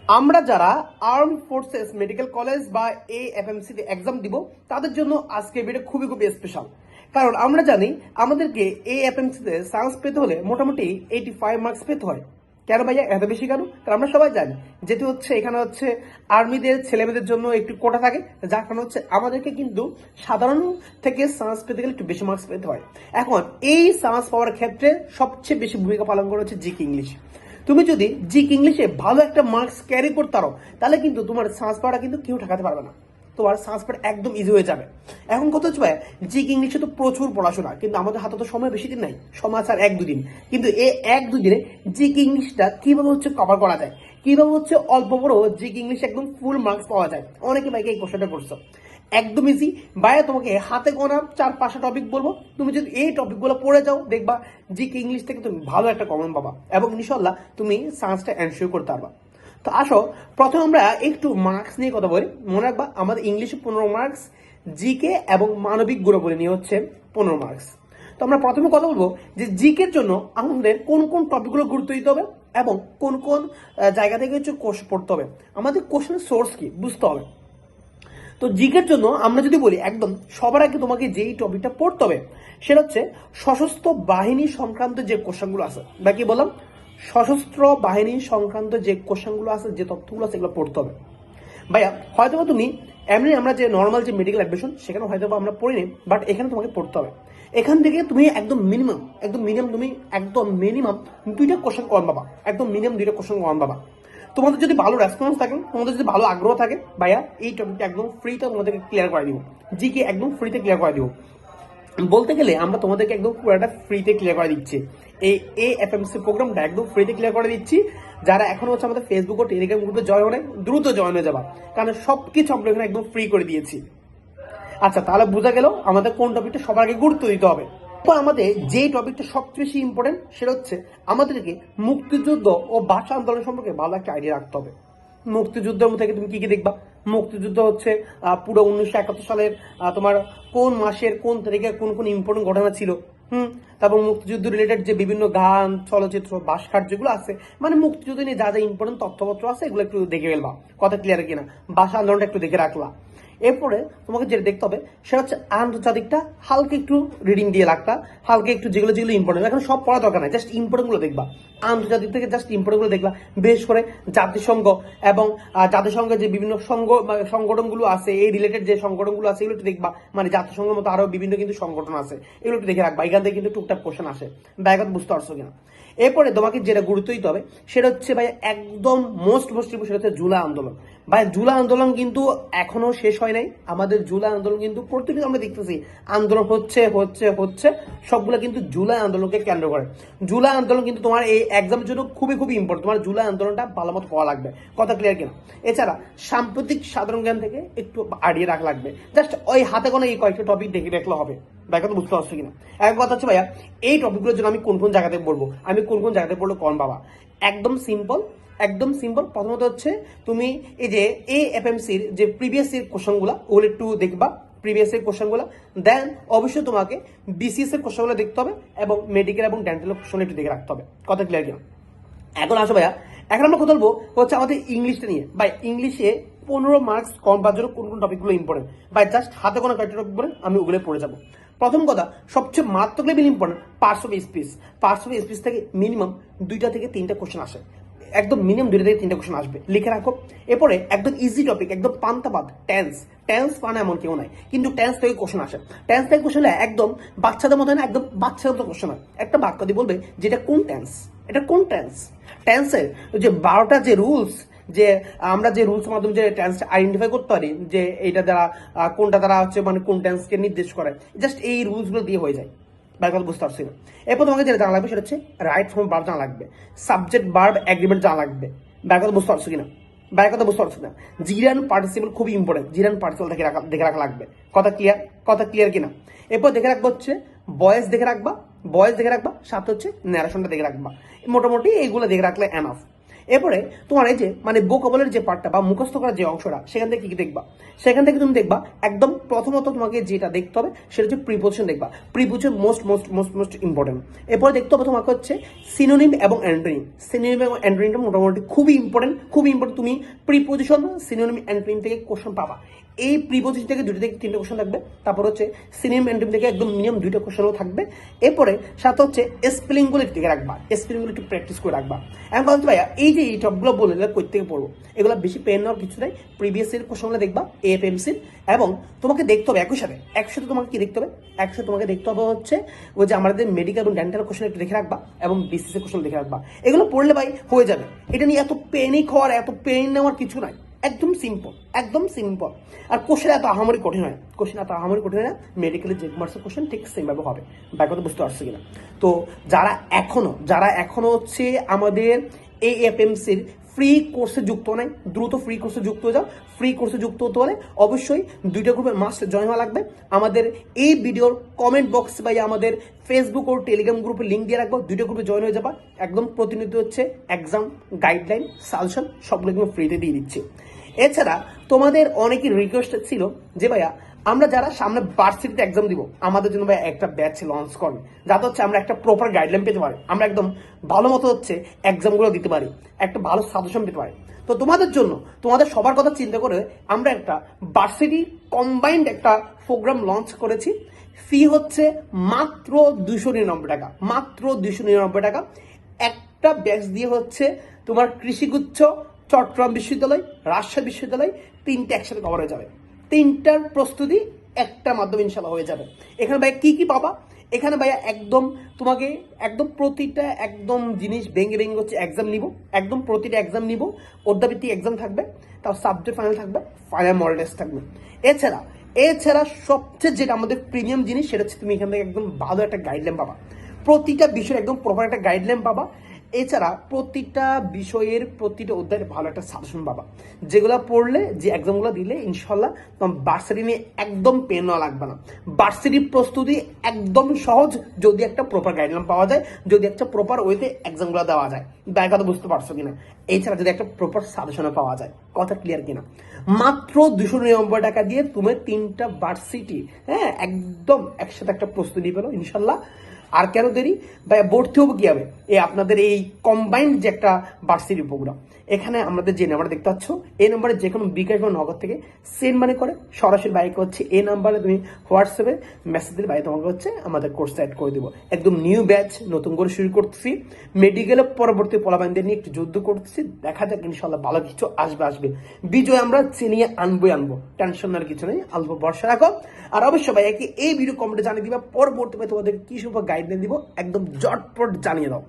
আমরা যারা arm forces medical college বা এএফএমসি তে এক্সাম দিব তাদের জন্য আজকে ভিডিও খুবই খুবই স্পেশাল। কারণ আমরা জানি আমাদেরকে এএফএমসি তে সায়েন্স পেতে হলে মোটামুটি 85 মার্কস পেতে হয়। কেন ভাইয়া এত বেশি কেন? কারণ আমরা সবাই জানি যেটি হচ্ছে এখানে হচ্ছে আর্মিদের ছেলেমেয়েদের জন্য একটু কোটা থাকে, যার কারণে হচ্ছে আমাদেরকে কিন্তু সাধারণ থেকে সায়েন্স পেতে গেলে একটু বেশি মার্কস পেতে হয়। এখন এই সায়েন্স পাওয়ার ক্ষেত্রে সবচেয়ে বেশি ভূমিকা পালন করে হচ্ছে জিকে ইংলিশ। তুমি যদি জিক ইংলিশে ভালো একটা মার্কস ক্যারি করতে পারো তাহলে কিন্তু তোমার সায়েন্স পাওয়াটা কিন্তু কেউ ঠেকাতে পারবে না, তোমার সায়েন্স পাওয়া একদম ইজি হয়ে যাবে। এখন কত হচ্ছে ভাই, জিক ইংলিশে তো প্রচুর পড়াশোনা, কিন্তু আমাদের হাতে তো সময় বেশি দিন নাই, সময় আছে আর 1-2 দিন। কিন্তু এই 1-2 দিনে জিক ইংলিশটা কিভাবে হচ্ছে কভার করা যায়, কিভাবে হচ্ছে অল্প বড় জিক ইংলিশ একদম ফুল মার্কস পাওয়া যায়, অনেকে ভাইকে এই কোশ্চেনটা করছো। একদম ইজি ভাইয়া, তোমাকে হাতে গোনা 4-5টা টপিক বলবো, তুমি যদি এই টপিকগুলো পড়ে যাও দেখবা জিকে ইংলিশ থেকে তুমি ভালো একটা কমন পাবা এবং ইনশাল্লাহ তুমি সায়েন্সটা এনশিওর করতে পারবা। তো আসো প্রথমে আমরা একটু মার্কস নিয়ে কথা বলি। মনে রাখবা আমাদের ইংলিশে 15 মার্কস, জিকে এবং মানবিক গুণাবলী নিয়ে হচ্ছে 15 মার্কস। তো আমরা প্রথমে কথা বলবো যে জিকের জন্য আমাদের কোন কোন টপিকগুলো গুরুত্ব দিতে হবে এবং কোন কোন জায়গা থেকে হচ্ছে কোশ্চেন পড়তে হবে, আমাদের কোশ্চেনের সোর্স কি বুঝতে হবে। তো জিকের জন্য আমরা যদি বলি একদম সবার আগে তোমাকে যেই টপিকটা পড়তে হবে সেটা হচ্ছে সশস্ত্র বাহিনী সংক্রান্ত যে কোশ্চেনগুলো আছে, বা কি বললাম, সশস্ত্র বাহিনী সংক্রান্ত যে কোশ্চেনগুলো আছে, যে তথ্যগুলো আছে এগুলো পড়তে হবে। ভাইয়া হয়তো তুমি এমনি আমরা যে নর্মাল যে মেডিকেল অ্যাডমিশন সেখানে হয়তো আমরা পড়িনি, বাট এখানে তোমাকে পড়তে হবে। এখান থেকে তুমি একদম মিনিমাম তুমি একদম মিনিমাম 2টা কোশ্চেন কম পাবা, একদম মিনিমাম 2টা কোশ্চেন কম পাবা। তোমাদের যদি ভালো রেসপন্স থাকে, তোমাদের যদি ভালো আগ্রহ থাকে, ভাইয়া এই টপিকটা একদম ফ্রিতে তোমাদেরকে ক্লিয়ার করে দিব, জিকে একদম ফ্রিতে ক্লিয়ার করে দিব। বলতে গেলে আমরা তোমাদেরকে একদম পুরোটা ফ্রিতে ক্লিয়ার করে দিচ্ছি, এই এএফএমসি প্রোগ্রামটা একদম ফ্রিতে ক্লিয়ার করে দিচ্ছি। যারা এখন হচ্ছে আমাদের ফেসবুক ও টেলিগ্রাম গ্রুপে জয়েন হয় দ্রুত জয়েন হয়ে যাবা, কারণ সবকিছু আমরা এখানে একদম ফ্রি করে দিয়েছি। আচ্ছা, তাহলে বোঝা গেল আমাদের কোন টপিকটা সবার আগে গুরুত্ব দিতে হবে। এরপর আমাদের যে টপিকটা সবচেয়ে বেশি ইম্পর্টেন্ট সেটা হচ্ছে আমাদেরকে মুক্তিযুদ্ধ ও ভাষা আন্দোলন সম্পর্কে ভালো একটা আইডিয়া রাখতে হবে। মুক্তিযুদ্ধের মধ্যে তুমি কি কি দেখবা, মুক্তিযুদ্ধ হচ্ছে পুরো 1971 সালের তোমার কোন মাসের কোন তারিখে কোন কোন ইম্পর্টেন্ট ঘটনা ছিল। তারপর মুক্তিযুদ্ধ রিলেটেড যে বিভিন্ন গান, চলচ্চিত্র, ভাস্কর্য যেগুলো আছে, মানে মুক্তিযুদ্ধ নিয়ে যা যা ইম্পর্টেন্ট তথ্যপত্র আছে এগুলো একটু দেখে ফেলবা, কথা ক্লিয়ার কিনা, ভাষা আন্দোলনটা একটু দেখে রাখলা। এরপরে তোমাকে যেটা দেখতে হবে সেটা হচ্ছে আন্তর্জাতিকটা হালকা একটু রিডিং দিয়ে রাখতা, হালকা একটু যেগুলো যেগুলো ইম্পর্টেন্ট, এখন সব পড়া দরকার নাই, জাস্ট ইম্পর্টেন্ট গুলো দেখবা। আন্তর্জাতিক থেকে জাস্ট ইম্পর্টেন্ট গুলো দেখবা, বিশেষ করে জাতিসংঘ এবং জাতিসংঘের যে বিভিন্ন সংগঠনগুলো আছে, এই রিলেটেড যে সংগঠনগুলো আছে এগুলো একটু দেখবা, মানে জাতিসংঘের মতো আরো বিভিন্ন কিন্তু সংগঠন আছে, এগুলো একটু দেখে রাখবা। এখান থেকে কিন্তু টুকটাক কোশ্চেন আসে, ব্যাঘাত বুঝতে পারছো কিনা। এরপরে তোমাকে যেটা গুরুত্ব দিতে হবে সেটা হচ্ছে ভাই একদম মোস্ট সেটা হচ্ছে জুলাই আন্দোলন। ভাই জুলাই আন্দোলন কিন্তু এখনো শেষ হয় নাই, আমাদের জুলাই আন্দোলন কিন্তু প্রতিদিন আমরা দেখতেছি আন্দোলন হচ্ছে হচ্ছে হচ্ছে, সবগুলো কিন্তু জুলাই আন্দোলনকে কেন্দ্র করে। জুলাই আন্দোলন কিন্তু তোমার এই এক্সামের জন্য খুবই খুবই ইম্পর্টেন্ট, তোমার জুলাই আন্দোলনটা ভালো মতো পড়া লাগবে, কথা ক্লিয়ার কিনা। এছাড়া সাম্প্রতিক সাধারণ জ্ঞান থেকে একটু আড়িয়ে রাখা লাগবে, জাস্ট ওই হাতে কোনো এই কয়েকটা টপিক দেখে রাখলে হবে। ব্যাখ্যা তো বুঝতে পারছো কিনা। এক কথা হচ্ছে ভাইয়া এই টপিকগুলোর জন্য আমি কোন কোন জায়গাতে বলবো, আমি কোন কোন জায়গাতে পড়লে কম পাবা, একদম সিম্পল একদম সিম্পল। প্রথমত হচ্ছে তুমি এই যে এএফএমসির যে প্রিভিয়াস এর কোশ্চেনগুলো ওগুলো একটু দেখবা, প্রিভিয়াস এর কোশ্চেনগুলো। দেন অবশ্যই তোমাকে বিসিএস এর কোশ্চেনগুলো দেখতে হবে এবং মেডিকেল এবং ডেন্টালের কোশ্চেন একটু দেখে রাখতে হবে, কথা ক্লিয়ার কিনা। এখন আসো ভাইয়া, এখন আমরা কথা বলবো হচ্ছে আমাদের ইংলিশটা নিয়ে। ভাই ইংলিশে 15 মার্কস কম পাওয়ার জন্য কোন কোন টপিকগুলো ইম্পর্টেন্ট, ভাই জাস্ট হাতে কোনো কয়েকটা টপিক বলেন আমি ওগুলো পড়ে যাবো। প্রথম কথা, সবচেয়ে মারাত্মক level important parts of speech. Parts of speech থেকে মিনিমাম 2টা থেকে 3টা কোশ্চেন আসে, একদম মিনিমাম 2টা থেকে 3টা কোশ্চেন আসবে, লিখে রাখো। এরপরে একদম ইজি টপিক, একদম পান্তাবাদ, টেন্স। টেন্স মানে এমন কেউ নাই, কিন্তু টেন্স থেকে কোশ্চেন আসে। টেন্স থেকে কোশ্চেন একদম বাচ্চাদের মতো না, একদম বাচ্চাদের মতো কোশ্চেন হয়। একটা বাক্য দিয়ে বলবে যেটা কোন টেন্স, এটা কোন টেন্স। টেন্সের যে 12টা যে রুলস, যে আমরা যে রুলস মাধ্যমে যে টেন্সটা আইডেন্টিফাই করতে পারি যে এইটা দ্বারা কোনটা দ্বারা হচ্ছে মানে কোন টেন্সকে নির্দেশ করে, জাস্ট এই রুলসগুলো দিয়ে হয়ে যায়। কথা বুঝতে পারছি না। এরপর তোমাকে যেটা জানা লাগবে সেটা হচ্ছে রাইট ফর্ম ভার্ব জানা লাগবে, সাবজেক্ট ভার্ব এগ্রিমেন্ট জানা লাগবে। কথা বুঝতে পারছো কিনা, কথা বুঝতে পারছো না। জিরান পার্টিসিপল খুবই ইম্পর্টেন্ট, জিরান পার্টিসিপল দেখে রাখা লাগবে, কথা ক্লিয়ার কিনা। এরপর দেখে রাখবো হচ্ছে ভয়েস দেখে রাখবা, সাথে হচ্ছে ন্যারেশনটা দেখে রাখবা। মোটামুটি এইগুলো দেখে রাখলে এনাফ। এরপরে তোমার এই যে মানে ভোকাবুলারি যে পার্টটা বা মুখস্থ করার যে অংশটা, সেখান থেকে কি দেখবা, সেখান থেকে তুমি দেখবা একদম প্রথমত তোমাকে যেটা দেখতে হবে সেটা হচ্ছে প্রিপোজিশন দেখবা। Preposition most most most most important. এরপরে দেখতে হবে তোমাকে হচ্ছে সিনোনিম এবং অ্যান্টোনিম। সিনোনিম এবং অ্যান্টোনিমটা মোটামুটি খুবই ইম্পর্টেন্ট, খুবই ইম্পর্টেন্ট। তুমি প্রিপোজিশন, সিনোনিম, অ্যান্টোনিম থেকে কোশ্চেন পাবা। এই প্রিপোজিশন থেকে 2 থেকে 3টে কোশ্চেন থাকবে। তারপর হচ্ছে সিনোনিম অ্যান্টোনিম থেকে একদম মিনিমাম 2টা কোশ্চেনও থাকবে। এরপরে সাথে হচ্ছে স্পেলিংগুলো থেকে রাখবা, স্পেলিংগুলো একটু প্র্যাকটিস করে রাখবা। এখন কথা হচ্ছে ভাইয়া এই যে এই টপগুলো বলে কই থেকে পড়বো, এগুলো বেশি পেন নেওয়ার কিছু নাই। প্রিভিয়াস এর কোশ্চেনগুলো দেখবা এএফএমসির, এবং তোমাকে দেখতে হবে একই সাথে তোমাকে কি দেখতে হবে, একসাথে তোমাকে দেখতে হবে হচ্ছে ওই যে আমাদের মেডিকেল এবং ডেন্টাল কোশ্চেন একটু দেখে রাখবা এবং বিসিএস কোশ্চেন দেখে রাখবা। এগুলো পড়লে ভাই হয়ে যাবে। এটা নিয়ে এত পেনিক হওয়ার, এত পেন নেওয়ার কিছু নাই। একদম সিম্পল, একদম সিম্পল। আর কোশ্চেন এত আহামরি কঠিন হয়, কোশ্চেন এত আহামরি কঠিন হয় না। মেডিকেলের যে কমার্সের কোশ্চেন ঠিক সেমভাবে হবে। ব্যাপারটা বুঝতে পারছো কিনা? তো যারা এখনো হচ্ছে আমাদের এএফএমসির ফ্রি কোর্সে যুক্ত নাই, দ্রুত ফ্রি কোর্সে যুক্ত হয়ে যাও। ফ্রি কোর্সে যুক্ত হতে হলে অবশ্যই 2টা গ্রুপে মাস্ট জয়েন হওয়া লাগবে। আমাদের এই ভিডিওর কমেন্ট বক্স বা আমাদের ফেসবুক ও টেলিগ্রাম গ্রুপে লিঙ্ক দিয়ে রাখবো। 2টা গ্রুপে জয়েন হয়ে যাবা। একদম প্রতিনিয়ত হচ্ছে এক্সাম গাইডলাইন, সাজেশন সবগুলো কিন্তু ফ্রিতে দিয়ে দিচ্ছি। এছাড়া তোমাদের অনেকের রিকোয়েস্ট ছিল যে ভাইয়া আমরা যারা সামনে ভার্সিটিতে এক্সাম দিব, আমাদের জন্য ভাই একটা ব্যাচ লঞ্চ করবে, যাতে হচ্ছে আমরা একটা প্রপার গাইডলাইন পেতে পারি, আমরা একদম ভালো মতো হচ্ছে এক্সামগুলো দিতে পারি, একটা ভালো সাজেশন পেতে পারি। তো তোমাদের জন্য, তোমাদের সবার কথা চিন্তা করে আমরা একটা ভার্সিটি কম্বাইন্ড একটা প্রোগ্রাম লঞ্চ করেছি। ফি হচ্ছে মাত্র 299 টাকা, মাত্র 299 টাকা। একটা ব্যাচ দিয়ে হচ্ছে তোমার কৃষিগুচ্ছ, চট্টগ্রাম বিশ্ববিদ্যালয়, রাজশাহী বিশ্ববিদ্যালয় 3টে একসাথে কভার হয়ে যাবে। 3টার প্রস্তুতি একটা মাধ্যমে ইনশাল্লাহ হয়ে যাবে। এখানে ভাইয়া কি কি পাবা, এখানে ভাইয়া একদম তোমাকে একদম প্রতিটা একদম জিনিস ভেঙে ভেঙে হচ্ছে এক্সাম নিব, একদম প্রতিটা এক্সাম নিব। অধ্যাবৃত্তি এক্সাম থাকবে, তাও সাবজেক্ট ফাইনাল থাকবে, ফাইনাল মডেল টেস্ট থাকবে। এছাড়া সবচেয়ে যেটা আমাদের প্রিমিয়াম জিনিস সেটা হচ্ছে তুমি এখান থেকে একদম ভালো একটা গাইডলাইন পাবা। প্রতিটা বিষয়ের একদম প্রপার একটা গাইডলাইন পাবা। এছাড়া প্রতিটা বিষয়ের প্রতিটা অধ্যায়ের ভালো একটা সাজেশন পাবা, যেগুলো পড়লে, যে এক্সামগুলো দিলে ইনশাল্লাহ তোমার ভার্সিটি নিয়ে একদম পেন নেওয়া লাগবে না। ভার্সিটি প্রস্তুতি একদম সহজ যদি একটা প্রপার গাইডলাইন পাওয়া যায়, যদি একটা প্রপার ওয়েতে এক্সামগুলো দেওয়া যায়। ব্যাপারটা কথা বুঝতে পারছো কিনা? এছাড়া যদি একটা প্রপার সাজেশনও পাওয়া যায়। কথা ক্লিয়ার কিনা? মাত্র 299 টাকা দিয়ে তুমি 3টা ভার্সিটি একদম একসাথে একটা প্রস্তুতি পেলো ইনশাল্লাহ। আর কেন দেরি ভাই, ভর্তি হবো কি হবে এই আপনাদের এই কম্বাইন্ড যে একটা ভার্সিটি প্রোগ্রাম। এখানে আমাদের যে নাম্বার দেখতে পাচ্ছ, এই নাম্বারে যে কোনো বিকাশ বা নগদ থেকে সেন্ড মানি করে সরাসরি বাইকে হচ্ছে এই নাম্বারে তুমি হোয়াটসঅ্যাপে মেসেজ দিলে ভাই তোমাকে হচ্ছে আমাদের কোর্স অ্যাড করে দিব। একদম নিউ ব্যাচ নতুন করে শুরু করতেছি। মেডিকেলের পরবর্তী ফলাফলদের নিয়ে একটু যুদ্ধ করতেছি, দেখা যাক ইনশাল্লাহ ভালো কিছু আসবে। বিজয় আমরা চিনিয়ে আনবো, টেনশন নেওয়ার কিছু নেই, অল্প ভরসা রাখো। আর অবশ্যই ভাই এই ভিডিও কমেন্টে জানিয়ে দিবা পরবর্তীতে তোমাদের কি সব গাইডলাইন দিব, একদম জটপট জানিয়ে দাও।